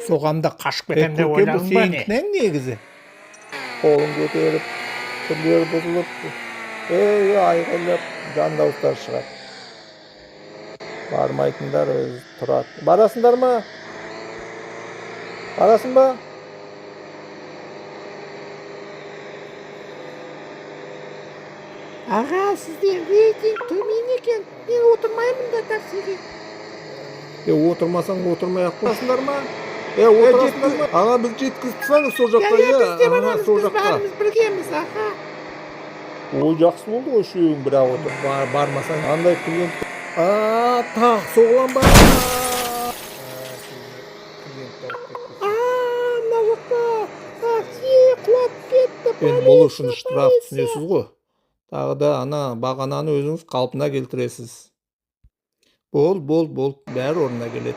Соғамда қашып кетем деп Көкем, ойлағың ба не? сенікінен негізі. Қолын көтеріп, түрлері бұзылып, айғайлап, жан дауыстар шығады. Бармайтындар өзі тұрады. Барасыңдар ма? Барасың ба? Аға, сізден рейтинг төмен екен. Мен отырмаймын да таксиге. Отырмасаң отырмай-ақ қойсыңдар ма? Отырасыңдар ма? Аға, біз жеткізіп тастаңыз сол жаққа. Біз де Аға, барамыз, сол біз жаққа. бәріміз біргеміз, аға. Ой, жақсы болды ғой үшеуің бірақ отыр. Бармасаң, андай клиент. Тақ соғылам ба? Мына жақта такси құлап кетті. Енді бұл үшін штраф түсінесіз ғой. Тағы да ана бағананы өзіңіз қалпына келтіресіз. Бол, бәрі орнына келеді.